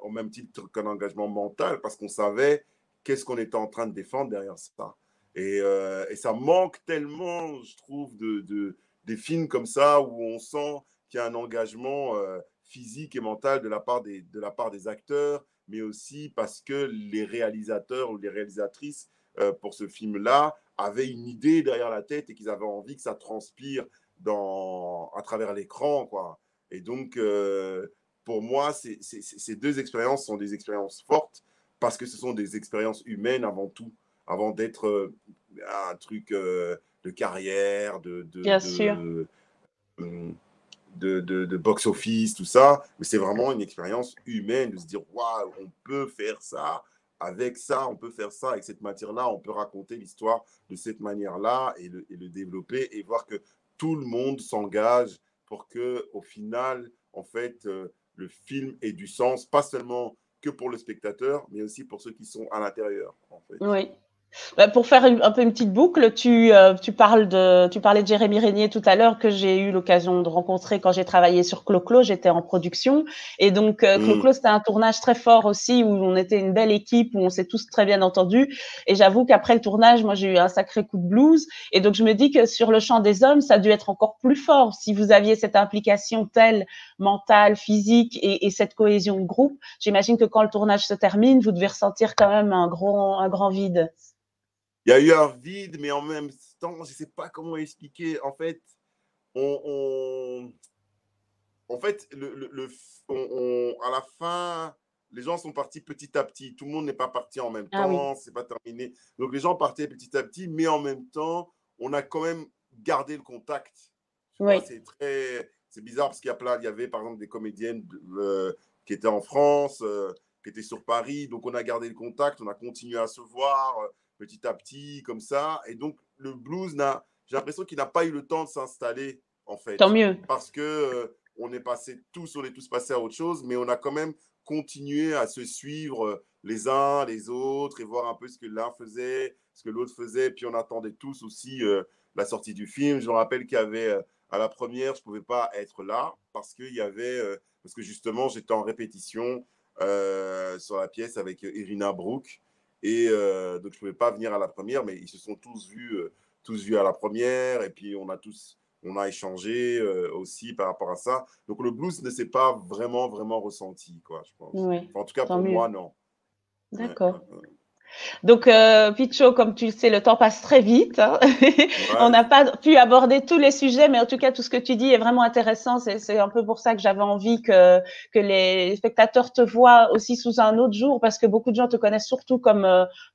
au même titre qu'un engagement mental, parce qu'on savait qu'est-ce qu'on était en train de défendre derrière ça. Et ça manque tellement, je trouve, des films comme ça où on sent qu'il y a un engagement physique et mental de la part des acteurs, mais aussi parce que les réalisateurs ou les réalisatrices pour ce film-là avaient une idée derrière la tête et qu'ils avaient envie que ça transpire à travers l'écran, quoi. Et donc, pour moi, ces deux expériences sont des expériences fortes parce que ce sont des expériences humaines avant tout, avant d'être un truc de carrière, Bien sûr. de box-office, tout ça. Mais c'est vraiment une expérience humaine de se dire, waouh, on peut faire ça avec ça, on peut faire ça, avec cette matière-là, on peut raconter l'histoire de cette manière-là et le développer et voir que tout le monde s'engage pour que, au final, en fait, le film ait du sens, pas seulement que pour le spectateur, mais aussi pour ceux qui sont à l'intérieur, en fait. Oui. Bah, pour faire un peu une petite boucle, tu parlais de Jérémy Régnier tout à l'heure que j'ai eu l'occasion de rencontrer quand j'ai travaillé sur Clo-Clo, j'étais en production et donc Mm. Clo-Clo c'était un tournage très fort aussi où on était une belle équipe où on s'est tous très bien entendus et j'avoue qu'après le tournage, moi j'ai eu un sacré coup de blues et donc je me dis que sur le champ des hommes, ça a dû être encore plus fort si vous aviez cette implication telle mentale, physique et cette cohésion de groupe. J'imagine que quand le tournage se termine, vous devez ressentir quand même un grand vide. Il y a eu un vide, mais en même temps, je ne sais pas comment expliquer. En fait, on, en fait, à la fin, les gens sont partis petit à petit. Tout le monde n'est pas parti en même Ah oui. temps, c'est pas terminé. Donc les gens partaient petit à petit, mais en même temps, on a quand même gardé le contact. Tu vois, Oui. c'est bizarre parce il y avait par exemple des comédiennes qui étaient en France, qui étaient sur Paris. Donc on a gardé le contact, on a continué à se voir petit à petit comme ça. Et donc le blues j'ai l'impression qu'il n'a pas eu le temps de s'installer en Tant fait, mieux. parce que on est tous passés à autre chose, mais on a quand même continué à se suivre les uns les autres et voir un peu ce que l'un faisait, ce que l'autre faisait. Puis on attendait tous aussi la sortie du film. Je me rappelle qu'il y avait à la première, je ne pouvais pas être là parce qu'il y avait, parce que justement, j'étais en répétition sur la pièce avec Irina Brook. Et donc, je ne pouvais pas venir à la première, mais ils se sont tous vus à la première. Et puis, on a échangé aussi par rapport à ça. Donc, le blues ne s'est pas vraiment ressenti, quoi, je pense. Oui, Enfin, en tout cas, tant pour mieux. moi, non. Ouais, D'accord. Donc, Picho, comme tu le sais, le temps passe très vite, hein. On ouais, n'a pas pu aborder tous les sujets, mais en tout cas, tout ce que tu dis est vraiment intéressant. C'est un peu pour ça que j'avais envie que les spectateurs te voient aussi sous un autre jour, parce que beaucoup de gens te connaissent surtout comme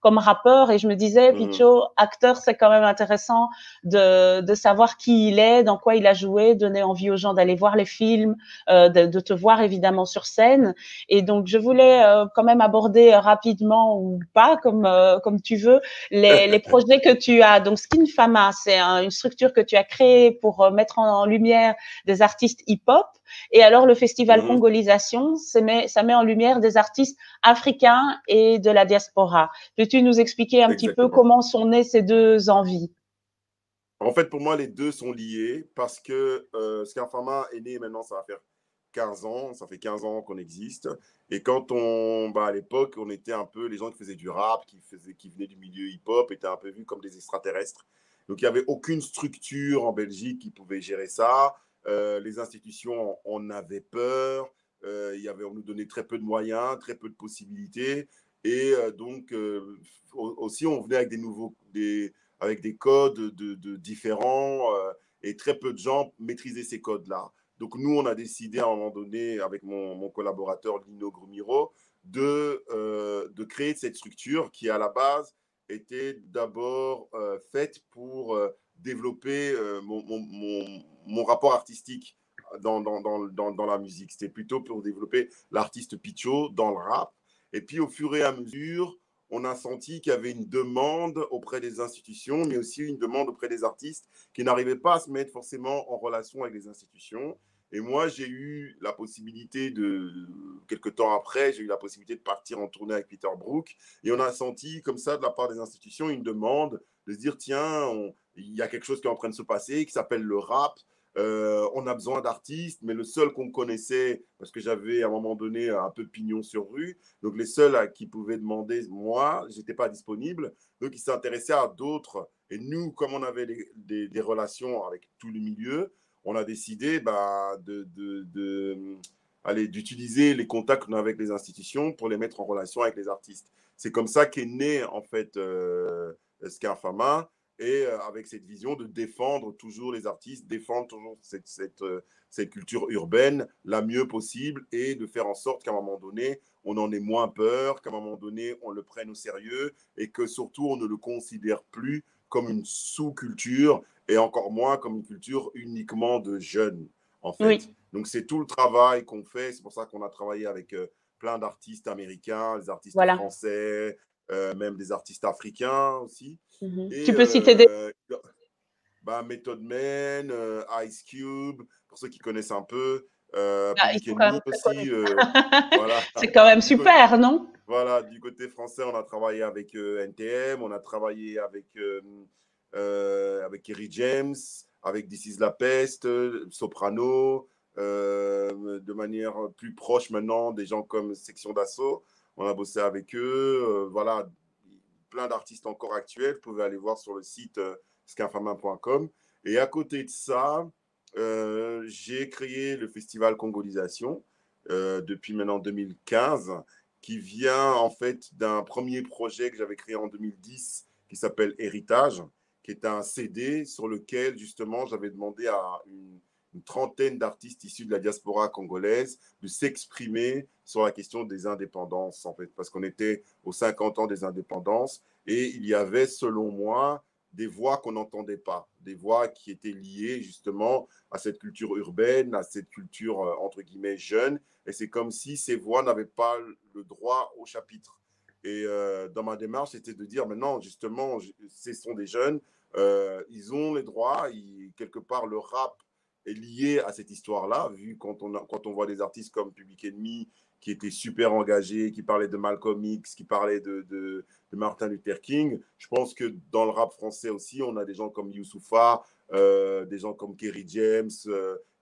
rappeur. Et je me disais, mhm, Picho, acteur, c'est quand même intéressant de savoir qui il est, dans quoi il a joué, donner envie aux gens d'aller voir les films, de te voir évidemment sur scène. Et donc, je voulais quand même aborder rapidement ou pas, comme tu veux, les projets que tu as. Donc, Skin Fama, c'est une structure que tu as créée pour mettre en lumière des artistes hip-hop. Et alors, le festival mhm, Congolisation, ça met en lumière des artistes africains et de la diaspora. Peux-tu nous expliquer un petit peu exactement. comment sont nées ces deux envies? En fait, pour moi, les deux sont liés parce que Scarfama est né maintenant, ça va faire 15 ans. Ça fait 15 ans qu'on existe. Et à l'époque, on était un peu les gens qui faisaient du rap, qui venaient du milieu hip-hop, étaient un peu vus comme des extraterrestres. Donc, il n'y avait aucune structure en Belgique qui pouvait gérer ça. Les institutions en avaient peur. On nous donnait très peu de moyens, très peu de possibilités. Et aussi, on venait avec avec des codes différents et très peu de gens maîtrisaient ces codes-là. Donc nous, on a décidé à un moment donné, avec mon collaborateur Lino Grumiro, de créer cette structure qui, à la base, était d'abord faite pour développer mon rapport artistique dans la musique. C'était plutôt pour développer l'artiste Picho dans le rap. Et puis, au fur et à mesure, on a senti qu'il y avait une demande auprès des institutions, mais aussi une demande auprès des artistes qui n'arrivaient pas à se mettre forcément en relation avec les institutions. Et moi, quelques temps après, j'ai eu la possibilité de partir en tournée avec Peter Brook. Et on a senti, comme ça, de la part des institutions, une demande de se dire, tiens, il y a quelque chose qui est en train de se passer, qui s'appelle le rap. On a besoin d'artistes, mais le seul qu'on connaissait, parce que j'avais à un moment donné un peu de pignon sur rue, donc les seuls à qui pouvaient demander, moi, je n'étais pas disponible. Donc ils s'intéressaient à d'autres. Et nous, comme on avait des relations avec tout le milieu, on a décidé d'utiliser les contacts qu'on a avec les institutions pour les mettre en relation avec les artistes. C'est comme ça qu'est né en fait Scarfama et avec cette vision de défendre toujours les artistes, défendre toujours cette culture urbaine la mieux possible et de faire en sorte qu'à un moment donné, on en ait moins peur, qu'à un moment donné, on le prenne au sérieux et que surtout, on ne le considère plus comme une sous-culture et encore moins comme une culture uniquement de jeunes, en fait. Oui. Donc, c'est tout le travail qu'on fait. C'est pour ça qu'on a travaillé avec plein d'artistes américains, des artistes Voilà. français, même des artistes africains aussi. Et Tu peux citer des... bah, Method Man, Ice Cube, pour ceux qui connaissent un peu, Ah, ils Public sont quand même Enemy très aussi. connus. Voilà. C'est quand même Du côté, super, non? voilà, du côté français, on a travaillé avec NTM, on a travaillé avec Kerry James, avec This Is La Peste, Soprano, de manière plus proche maintenant, des gens comme Section d'Assaut. On a bossé avec eux. Voilà, plein d'artistes encore actuels. Vous pouvez aller voir sur le site skinfama.com. Et à côté de ça, j'ai créé le festival Congolisation depuis maintenant 2015, qui vient en fait d'un premier projet que j'avais créé en 2010 qui s'appelle Héritage, qui est un CD sur lequel justement j'avais demandé à une trentaine d'artistes issus de la diaspora congolaise de s'exprimer sur la question des indépendances, en fait, parce qu'on était aux 50 ans des indépendances et il y avait, selon moi, des voix qu'on n'entendait pas, des voix qui étaient liées justement à cette culture urbaine, à cette culture entre guillemets jeune, et c'est comme si ces voix n'avaient pas le droit au chapitre. Et dans ma démarche, c'était de dire, maintenant, justement, ce sont des jeunes, ils ont les droits, quelque part, le rap est lié à cette histoire-là, vu quand on voit des artistes comme Public Enemy, qui étaient super engagés, qui parlaient de Malcolm X, qui parlaient de Martin Luther King. Je pense que dans le rap français aussi, on a des gens comme Youssoupha, des gens comme Kerry James,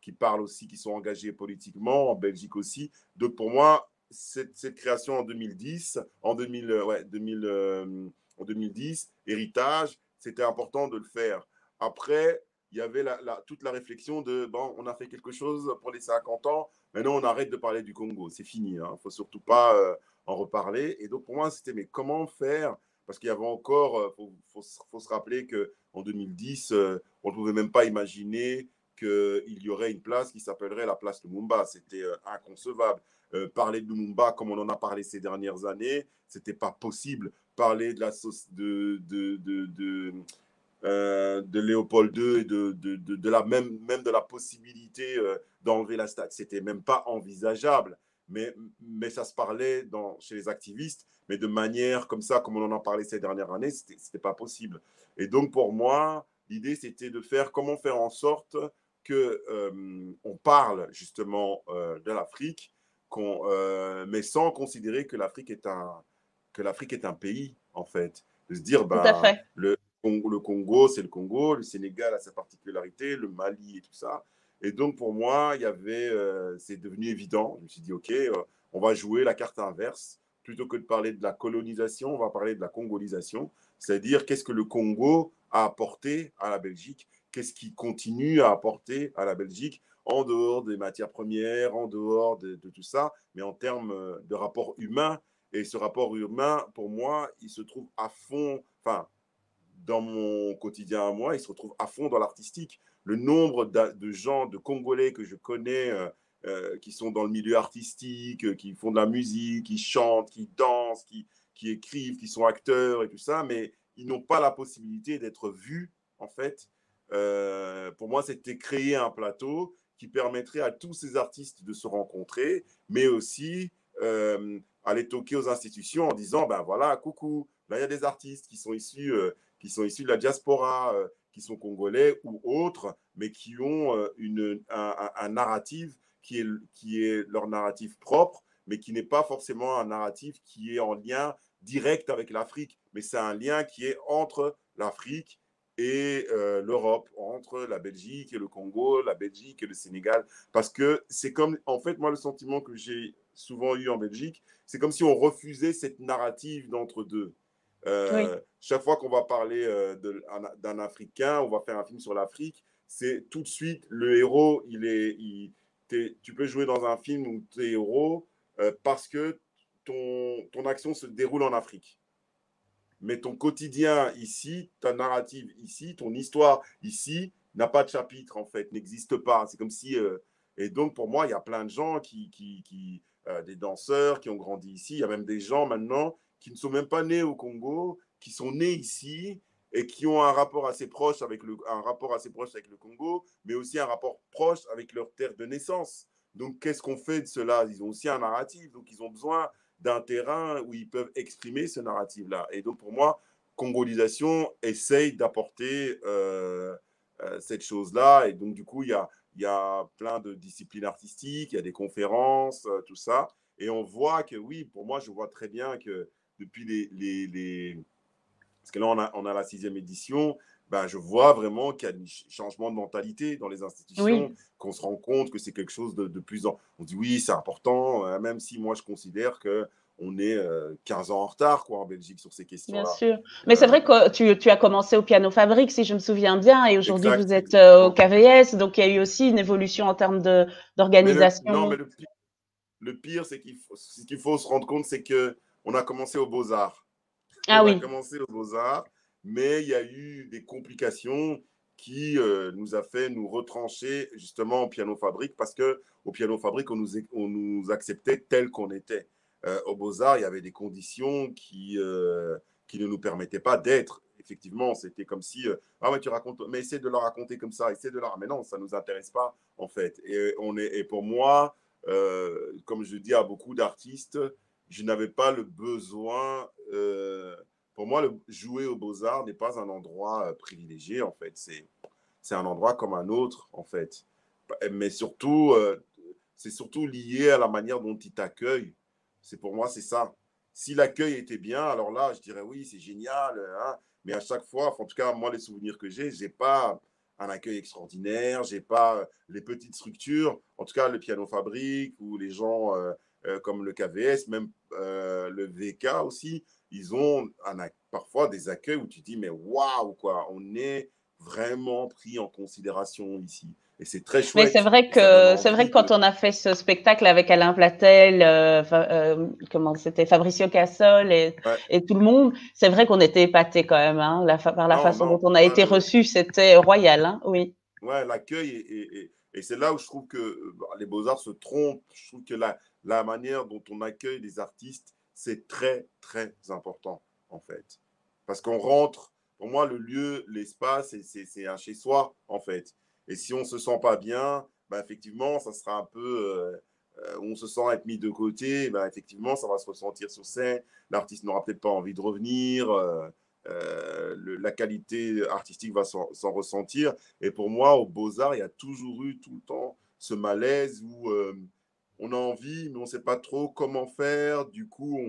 qui parlent aussi, qui sont engagés politiquement, en Belgique aussi. Donc pour moi, cette création en 2010, en 2010, héritage, c'était important de le faire. Après, il y avait toute la réflexion de, bon, on a fait quelque chose pour les 50 ans, maintenant on arrête de parler du Congo, c'est fini, il ne faut surtout pas en reparler. Et donc pour moi, c'était, mais comment faire? Parce qu'il y avait encore, faut se rappeler qu'en 2010, on ne pouvait même pas imaginer qu'il y aurait une place qui s'appellerait la place Lumumba. C'était inconcevable. Parler de Lumumba comme on en a parlé ces dernières années, c'était pas possible. Parler de la de Léopold II et de la même de la possibilité d'enlever la statue, c'était même pas envisageable. Mais ça se parlait chez les activistes, mais de manière comme ça, comme on en a parlé ces dernières années, c'était pas possible. Et donc pour moi, l'idée c'était de faire comment faire en sorte que on parle justement de l'Afrique, mais sans considérer que l'Afrique est un pays en fait. De se dire Tout à ben fait. le Congo, c'est le Congo, le Sénégal a sa particularité, le Mali et tout ça. Et donc, pour moi, c'est devenu évident. Je me suis dit, OK, on va jouer la carte inverse. Plutôt que de parler de la colonisation, on va parler de la congolisation. C'est-à-dire, qu'est-ce que le Congo a apporté à la Belgique? Qu'est-ce qui continue à apporter à la Belgique en dehors des matières premières, en dehors de tout ça, mais en termes de rapport humain. Et ce rapport humain, pour moi, il se trouve à fond, enfin, dans mon quotidien à moi, il se retrouve à fond dans l'artistique. Le nombre de gens, de Congolais que je connais, qui sont dans le milieu artistique, qui font de la musique, qui chantent, qui dansent, qui écrivent, qui sont acteurs et tout ça, mais ils n'ont pas la possibilité d'être vus, en fait. Pour moi, c'était créer un plateau qui permettrait à tous ces artistes de se rencontrer, mais aussi aller toquer aux institutions en disant, ben voilà, coucou, là, il y a des artistes qui sont issus de la diaspora, qui sont congolais ou autres, mais qui ont un narratif qui est leur narratif propre, mais qui n'est pas forcément un narratif qui est en lien direct avec l'Afrique, mais c'est un lien qui est entre l'Afrique et l'Europe, entre la Belgique et le Congo, la Belgique et le Sénégal. Parce que c'est comme, en fait, moi, le sentiment que j'ai souvent eu en Belgique, c'est comme si on refusait cette narrative d'entre deux. Oui. Chaque fois qu'on va parler d'un Africain, on va faire un film sur l'Afrique, c'est tout de suite le héros, tu peux jouer dans un film où tu es héros parce que ton action se déroule en Afrique. Mais ton quotidien ici, ta narrative ici, ton histoire ici n'a pas de chapitre en fait, n'existe pas. C'est comme si. Et donc pour moi, il y a plein de gens des danseurs qui ont grandi ici. Il y a même des gens maintenant qui ne sont même pas nés au Congo, qui sont nés ici et qui ont un rapport assez proche avec un rapport assez proche avec le Congo, mais aussi un rapport proche avec leur terre de naissance. Donc, qu'est-ce qu'on fait de cela? Ils ont aussi un narratif, donc ils ont besoin d'un terrain où ils peuvent exprimer ce narratif-là. Et donc, pour moi, Congolisation essaye d'apporter cette chose-là. Et donc, du coup, il y a plein de disciplines artistiques, il y a des conférences, tout ça. Et on voit que, oui, pour moi, je vois très bien que depuis parce que là, on a la sixième édition, ben, je vois vraiment qu'il y a un changement de mentalité dans les institutions, Oui, qu'on se rend compte que c'est quelque chose de plus en... On dit oui, c'est important, même si moi, je considère qu'on est 15 ans en retard quoi, en Belgique sur ces bien questions-là. sûr. Mais c'est Euh, vrai que tu as commencé au Piano Fabrique, si je me souviens bien, et aujourd'hui vous exact, êtes au exactement. KVS, donc il y a eu aussi une évolution en termes Mais non, mais d'organisation. le pire c'est ce qu'il faut se rendre compte, c'est qu'on a commencé aux Beaux-Arts. Ah On a oui, commencé aux Beaux-Arts, mais il y a eu des complications qui nous a fait nous retrancher justement au Piano Fabrique parce que au Piano Fabrique, on nous acceptait tel qu'on était. Aux Beaux-Arts, il y avait des conditions qui ne nous permettaient pas d'être. Effectivement, c'était comme si ah mais tu racontes, mais essaie de la raconter comme ça, essaie de la, mais non, ça nous intéresse pas en fait. Et pour moi, comme je dis à beaucoup d'artistes, je n'avais pas le besoin. Pour moi, jouer aux Beaux-Arts n'est pas un endroit privilégié, en fait. C'est un endroit comme un autre, en fait. Mais surtout, c'est surtout lié à la manière dont ils t'accueillent. Pour moi, c'est ça. Si l'accueil était bien, alors là, je dirais oui, c'est génial. Hein, mais à chaque fois, en tout cas, moi, les souvenirs que j'ai pas un accueil extraordinaire, j'ai pas les petites structures, en tout cas le Piano Fabrique ou les gens comme le KVS, même le VK aussi, ils ont parfois des accueils où tu dis, mais waouh, quoi, on est vraiment pris en considération ici. Et c'est très mais chouette. Et ça donne c'est vrai envie que quand de... on a fait ce spectacle avec Alain Platel, comment c'était Fabricio Cassol Ouais. et tout le monde, c'est vrai qu'on était épatés quand même, hein, par la Non, façon dont non. on a été reçus, c'était royal, hein, oui. Ouais, l'accueil, et c'est là où je trouve que les Beaux-Arts se trompent. Je trouve que la manière dont on accueille les artistes, c'est très, très important, en fait. Parce qu'on rentre, pour moi, le lieu, l'espace, c'est un chez-soi, en fait. Et si on ne se sent pas bien, ben, effectivement, ça sera un peu... on se sent être mis de côté, ben, effectivement, ça va se ressentir sur scène. L'artiste n'aura peut-être pas envie de revenir. La qualité artistique va s'en ressentir. Et pour moi, aux Beaux-Arts, il y a toujours eu tout le temps ce malaise où on a envie, mais on ne sait pas trop comment faire. Du coup,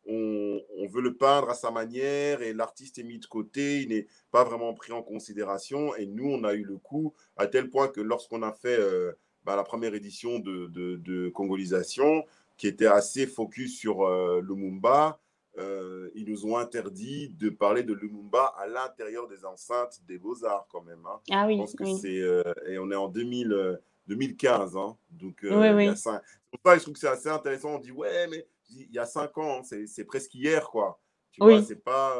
on veut le peindre à sa manière et l'artiste est mis de côté, il n'est pas vraiment pris en considération. Et nous, on a eu le coup à tel point que lorsqu'on a fait la première édition de Congolisation, qui était assez focus sur Lumumba, ils nous ont interdit de parler de Lumumba à l'intérieur des enceintes des Beaux-Arts quand même. Hein. Ah Je oui, pense que oui, c'est... et on est en 2015. Hein. Donc, oui, il y a oui. 5... Je trouve que c'est assez intéressant. On dit, ouais, mais il y a 5 ans, hein, c'est presque hier, quoi. Tu vois, Oui. c'est pas...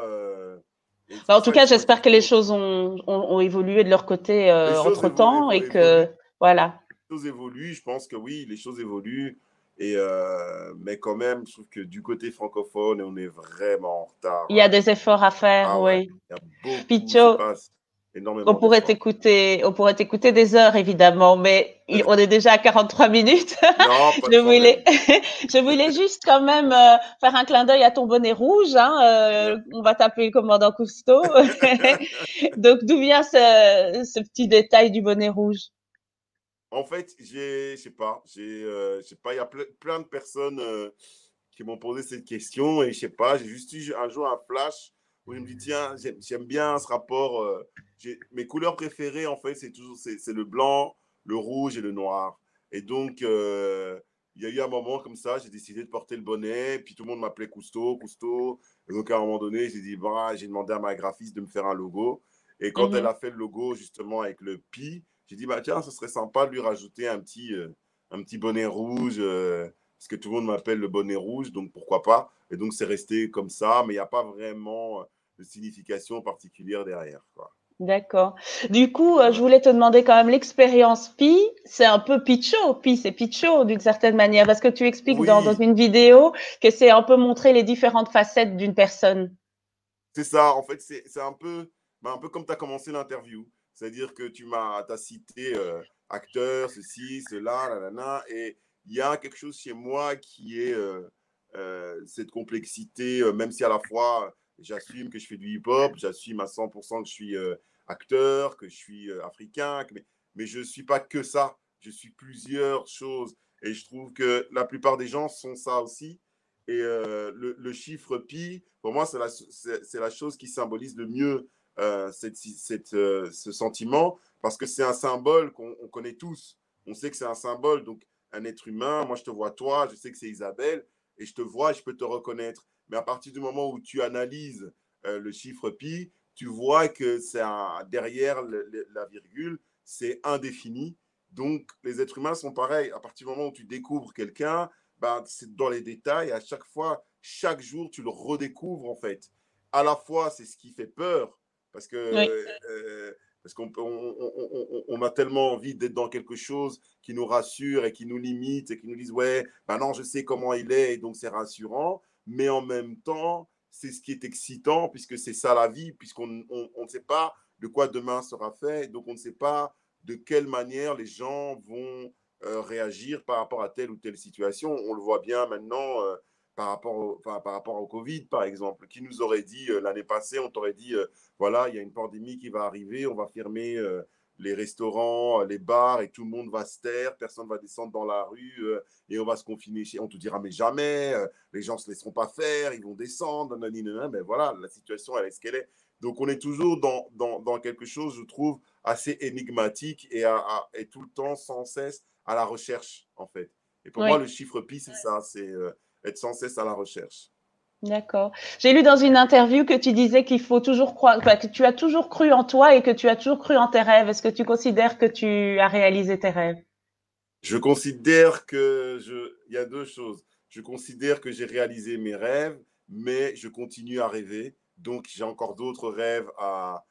et c'est Bah, pour en tout ça cas, j'espère que les qu'il faut... choses ont évolué de leur côté Les choses entre-temps et que, voilà. choses évoluent, je pense que oui, les choses évoluent. Mais quand même, je trouve que du côté francophone, on est vraiment en retard. Il y a des efforts à faire, Ah ouais, oui. il y a beaucoup, c'est Picho, pas énormément d'efforts. on pourrait t'écouter des heures, évidemment, mais on est déjà à 43 minutes. Non, pas de Je voulais, problème. je voulais juste quand même faire un clin d'œil à ton bonnet rouge. Hein, Ouais. on va t'appeler le commandant Cousteau. Donc, d'où vient ce petit détail du bonnet rouge? En fait, je sais pas, il y a plein de personnes qui m'ont posé cette question et je sais pas, j'ai juste eu un jour un flash où je me dis, tiens, j'aime bien ce rapport. Mes couleurs préférées, en fait, c'est le blanc, le rouge et le noir. Et donc, il y a eu un moment comme ça, j'ai décidé de porter le bonnet, puis tout le monde m'appelait Cousteau, Cousteau. Et donc, à un moment donné, j'ai dit, bah, j'ai demandé à ma graphiste de me faire un logo. Et quand elle Mhm. a fait le logo, justement, avec le pi, j'ai dit, bah, tiens, ce serait sympa de lui rajouter un petit bonnet rouge, parce que tout le monde m'appelle le bonnet rouge, donc pourquoi pas. Et donc, c'est resté comme ça, mais il n'y a pas vraiment de signification particulière derrière. Quoi. D'accord. Du coup, je Ouais. voulais te demander quand même l'expérience Pi, c'est un peu Picho, Pi, c'est Picho d'une certaine manière, parce que tu expliques dans Oui, une vidéo que c'est un peu montrer les différentes facettes d'une personne. c'est ça. En fait, c'est un peu comme tu as commencé l'interview. C'est-à-dire que tu as cité acteur, ceci, cela, nanana, et il y a quelque chose chez moi qui est cette complexité, même si à la fois j'assume que je fais du hip-hop, j'assume à 100% que je suis acteur, que je suis africain, mais je ne suis pas que ça, je suis plusieurs choses. Et je trouve que la plupart des gens sont ça aussi. Et le chiffre pi, pour moi, c'est la chose qui symbolise le mieux ce sentiment, parce que c'est un symbole qu'on connaît tous. On sait que c'est un symbole, donc un être humain, moi je te vois toi, je sais que c'est Isabelle, et je te vois, je peux te reconnaître. Mais à partir du moment où tu analyses le chiffre pi, tu vois que derrière la virgule, c'est indéfini. Donc, les êtres humains sont pareils. À partir du moment où tu découvres quelqu'un, ben, c'est dans les détails. À chaque fois, chaque jour, tu le redécouvres en fait. À la fois, c'est ce qui fait peur parce que Oui. parce qu'on a tellement envie d'être dans quelque chose qui nous rassure et qui nous limite et qui nous dise ouais, ben non, je sais comment il est et donc c'est rassurant. Mais en même temps, c'est ce qui est excitant puisque c'est ça la vie, puisqu'on ne sait pas de quoi demain sera fait, donc on ne sait pas de quelle manière les gens vont réagir par rapport à telle ou telle situation. On le voit bien maintenant par rapport au Covid, par exemple. Qui nous aurait dit l'année passée, on t'aurait dit, voilà, il y a une pandémie qui va arriver, on va fermer les restaurants, les bars, et tout le monde va se taire, personne ne va descendre dans la rue, et on va se confiner. On te dira, mais jamais, les gens ne se laisseront pas faire, ils vont descendre, nanana, mais voilà, la situation, elle est ce qu'elle est. Donc, on est toujours dans quelque chose, je trouve, assez énigmatique et tout le temps, sans cesse, à la recherche, en fait. Et pour moi, Oui. le chiffre pi, c'est ça, c'est être sans cesse à la recherche. D'accord. J'ai lu dans une interview que tu disais qu'il faut toujours croire, enfin, que tu as toujours cru en toi et que tu as toujours cru en tes rêves. Est-ce que tu considères que tu as réalisé tes rêves? Je considère il y a deux choses. Je considère que j'ai réalisé mes rêves, mais je continue à rêver. Donc, j'ai encore d'autres rêves à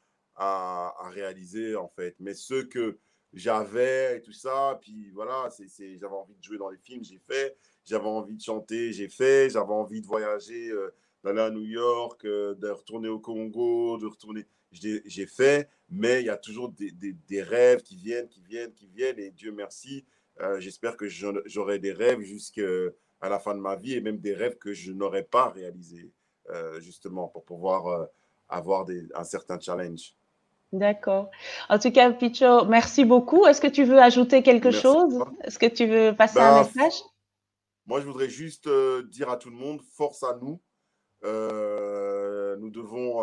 réaliser, en fait. Mais ceux que j'avais et tout ça, puis voilà, j'avais envie de jouer dans les films, j'ai fait. J'avais envie de chanter, j'ai fait. J'avais envie de voyager, d'aller à New York, de retourner au Congo, de retourner. J'ai fait, mais il y a toujours des rêves qui viennent, qui viennent, qui viennent. Et Dieu merci, j'espère que j'aurai des rêves jusqu'à la fin de ma vie et même des rêves que je n'aurais pas réalisés, justement, pour pouvoir avoir un certain challenge. D'accord. En tout cas, Picho, merci beaucoup. Est-ce que tu veux ajouter quelque Merci à chose? toi. Est-ce que tu veux passer un Ben, message? moi, je voudrais juste dire à tout le monde, force à nous. Nous devons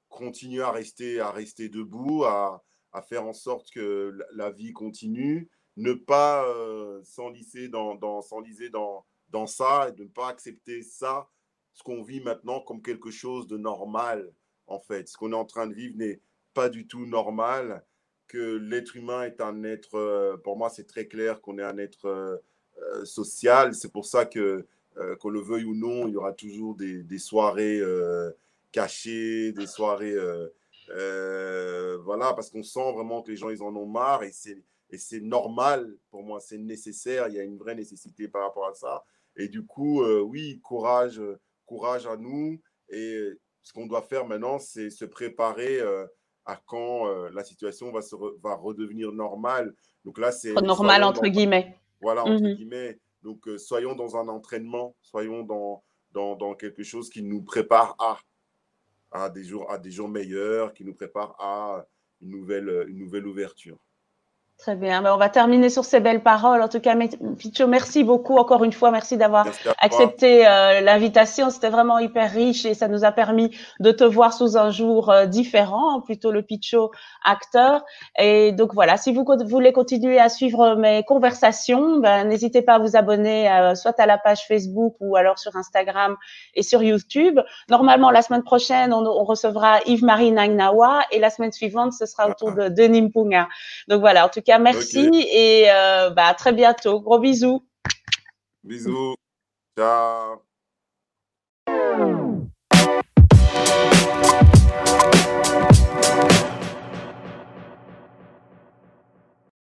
continuer à rester debout, à faire en sorte que la vie continue, ne pas s'enliser dans ça et de ne pas accepter ça, ce qu'on vit maintenant comme quelque chose de normal, en fait. Ce qu'on est en train de vivre n'est pas du tout normal, que l'être humain est un être, pour moi c'est très clair qu'on est un être social, c'est pour ça que qu'on le veuille ou non, il y aura toujours des soirées cachées, des soirées voilà, parce qu'on sent vraiment que les gens, ils en ont marre et c'est normal pour moi, c'est nécessaire, il y a une vraie nécessité par rapport à ça. Et du coup, oui, courage à nous. Et ce qu'on doit faire maintenant, c'est se préparer à quand la situation va redevenir normale. Donc là, Normal, soyons entre guillemets. voilà, entre Mhm. guillemets. Donc, soyons dans un entraînement, soyons dans quelque chose qui nous prépare à des jours meilleurs, qui nous prépare à une nouvelle ouverture. Très bien. Ben, on va terminer sur ces belles paroles. En tout cas, Picho, merci beaucoup encore une fois. Merci d'avoir Merci à toi. accepté l'invitation. C'était vraiment hyper riche et ça nous a permis de te voir sous un jour différent, plutôt le Picho acteur. Et donc voilà, si vous voulez continuer à suivre mes conversations, ben, n'hésitez pas à vous abonner soit à la page Facebook ou alors sur Instagram et sur YouTube. Normalement, la semaine prochaine, on recevra Yves-Marie Nagnawa et la semaine suivante, ce sera autour Ah, de Denis Mpunga. Donc voilà, en tout cas, ok, merci et à très bientôt. Gros bisous. bisous. Ciao.